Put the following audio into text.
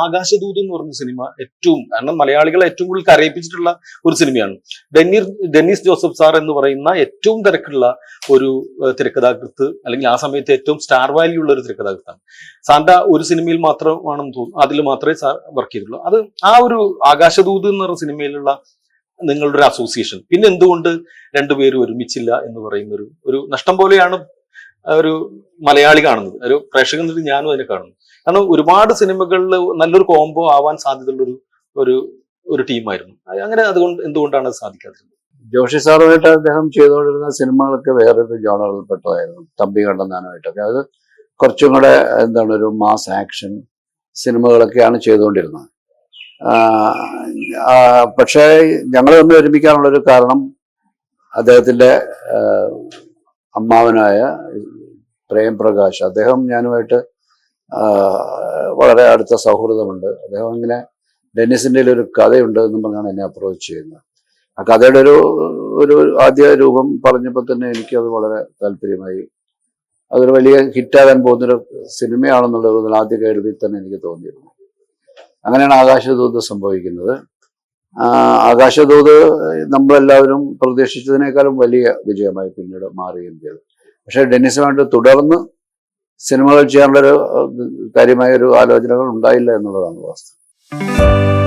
ആകാശദൂത് എന്ന് പറഞ്ഞ സിനിമ കാരണം മലയാളികളെ ഏറ്റവും കൂടുതൽ കരയിപ്പിച്ചിട്ടുള്ള ഒരു സിനിമയാണ്. ഡെന്നീസ് ജോസഫ് സാർ എന്ന് പറയുന്ന ഏറ്റവും തിരക്കുള്ള ഒരു തിരക്കഥാകൃത്ത്, അല്ലെങ്കിൽ ആ സമയത്ത് ഏറ്റവും സ്റ്റാർ വാല്യൂ ഉള്ള ഒരു തിരക്കഥാകൃത്താണ്. സാറിന്റെ ഒരു സിനിമയിൽ മാത്രമാണെന്ന് തോന്നുന്നു, അതിൽ മാത്രമേ സാർ വർക്ക് ചെയ്തിട്ടുള്ളൂ. അത് ആ ഒരു ആകാശദൂത് എന്ന് പറഞ്ഞ സിനിമയിലുള്ള നിങ്ങളുടെ ഒരു അസോസിയേഷൻ, പിന്നെ എന്തുകൊണ്ട് രണ്ടുപേരും ഒരുമിച്ചില്ല എന്ന് പറയുന്ന ഒരു നഷ്ടം പോലെയാണ് ഒരു മലയാളി കാണുന്നത്, ഒരു പ്രേക്ഷകൻ എന്നിട്ട് ഞാനും അതിനെ കാണുന്നു. കാരണം ഒരുപാട് സിനിമകളിൽ നല്ലൊരു കോംബോ ആവാൻ സാധ്യതയുള്ള ഒരു ടീമായിരുന്നു. അങ്ങനെ അതുകൊണ്ട് എന്തുകൊണ്ടാണ് അത് സാധിക്കാതിരുന്നത്? ജോഷി സാറുമായിട്ട് അദ്ദേഹം ചെയ്തുകൊണ്ടിരുന്ന സിനിമകളൊക്കെ വേറൊരു ജോണറിൽപ്പെട്ടതായിരുന്നു. തമ്പി കണ്ണന്താനുമായിട്ടൊക്കെ അത് കുറച്ചും കൂടെ ഒരു മാസ് ആക്ഷൻ സിനിമകളൊക്കെയാണ് ചെയ്തുകൊണ്ടിരുന്നത്. പക്ഷേ ഞങ്ങൾ തമ്മിൽ ഒരുമിക്കാനുള്ളൊരു കാരണം അദ്ദേഹത്തിന്റെ അമ്മാവനായ പ്രേംപ്രകാശ്, അദ്ദേഹം ഞാനുമായിട്ട് വളരെ അടുത്ത സൗഹൃദമുണ്ട്. അദ്ദേഹം ഇങ്ങനെ ഡെന്നിസിന്റെ ഒരു കഥയുണ്ട് എന്നും പറഞ്ഞാണ് എന്നെ അപ്രോച്ച് ചെയ്യുന്നത്. ആ കഥയുടെ ഒരു ആദ്യ രൂപം പറഞ്ഞപ്പോൾ തന്നെ എനിക്കത് വളരെ താല്പര്യമായി. അതൊരു വലിയ ഹിറ്റാകാൻ പോകുന്നൊരു സിനിമയാണെന്നുള്ളത് ആദ്യ കേൾവിയിൽ തന്നെ എനിക്ക് തോന്നിയിരുന്നു. അങ്ങനെയാണ് ആകാശദൂത് സംഭവിക്കുന്നത്. ആകാശദൂത് നമ്മളെല്ലാവരും പ്രതീക്ഷിച്ചതിനേക്കാളും വലിയ വിജയമായി പിന്നീട് മാറുകയും ചെയ്തു. പക്ഷെ ഡെന്നിസുമായിട്ട് തുടർന്ന് സിനിമകൾ ചെയ്യാനുള്ളൊരു കാര്യമായ ഒരു ആലോചനകൾ ഉണ്ടായില്ല എന്നുള്ളതാണ് വാസ്തവം.